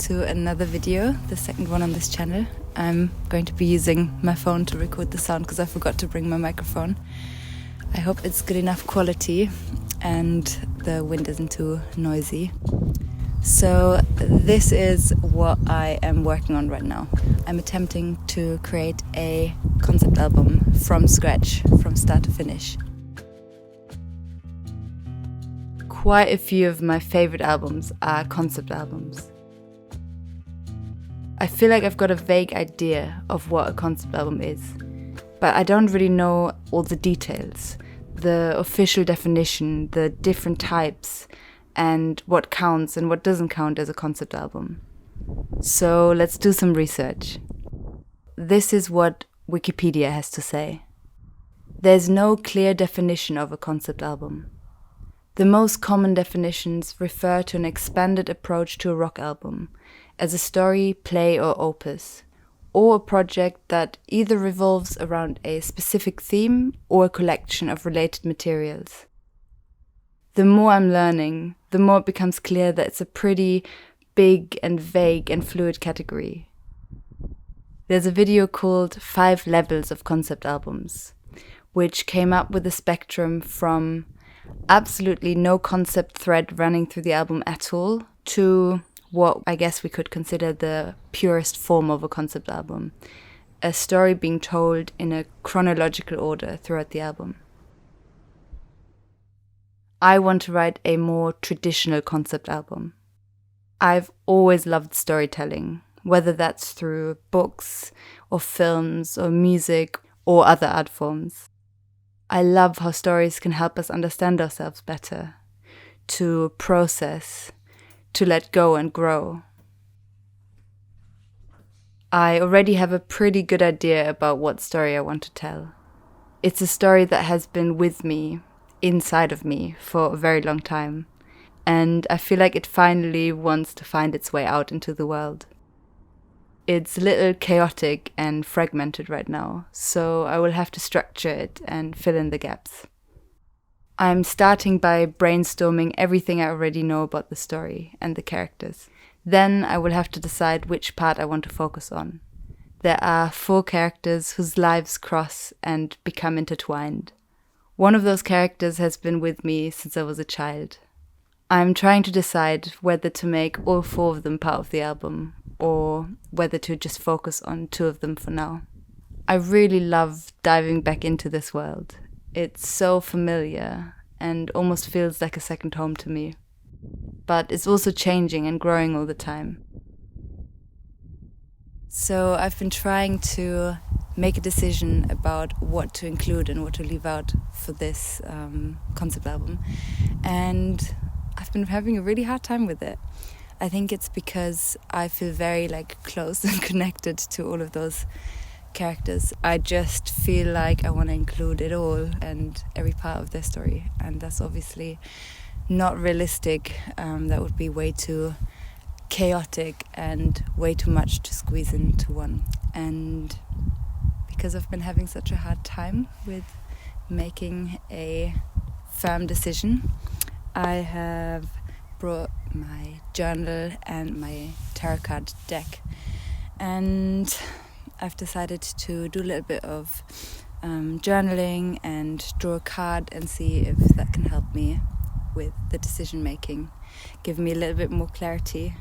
to another video, the second one on this channel. I'm going to be using my phone to record the sound because I forgot to bring my microphone. I hope it's good enough quality and the wind isn't too noisy. So this is what I am working on right now. I'm attempting to create a concept album from scratch, from start to finish. Quite a few of my favorite albums are concept albums. I feel like I've got a vague idea of what a concept album is, but I don't really know all the details, the official definition, the different types, and what counts and what doesn't count as a concept album. So let's do some research. This is what Wikipedia has to say. There's no clear definition of a concept album. The most common definitions refer to an expanded approach to a rock album, as a story, play, or opus, or a project that either revolves around a specific theme or a collection of related materials. The more I'm learning, the more it becomes clear that it's a pretty big and vague and fluid category. There's a video called 5 Levels of Concept Albums, which came up with a spectrum from absolutely no concept thread running through the album at all to what I guess we could consider the purest form of a concept album, a story being told in a chronological order throughout the album. I want to write a more traditional concept album. I've always loved storytelling, whether that's through books or films or music or other art forms. I love how stories can help us understand ourselves better, to process, to let go and grow. I already have a pretty good idea about what story I want to tell. It's a story that has been with me, inside of me, for a very long time, and I feel like it finally wants to find its way out into the world. It's a little chaotic and fragmented right now, so I will have to structure it and fill in the gaps. I'm starting by brainstorming everything I already know about the story and the characters. Then I will have to decide which part I want to focus on. There are 4 characters whose lives cross and become intertwined. One of those characters has been with me since I was a child. I'm trying to decide whether to make all 4 of them part of the album, or whether to just focus on 2 of them for now. I really love diving back into this world. It's so familiar and almost feels like a second home to me. But it's also changing and growing all the time. So I've been trying to make a decision about what to include and what to leave out for this concept album. And I've been having a really hard time with it. I think it's because I feel very close and connected to all of those characters. I just feel like I want to include it all and every part of their story, and that's obviously not realistic. That would be way too chaotic and way too much to squeeze into one. And because I've been having such a hard time with making a firm decision, I have brought my journal and my tarot card deck, and I've decided to do a little bit of journaling and draw a card and see if that can help me with the decision making, give me a little bit more clarity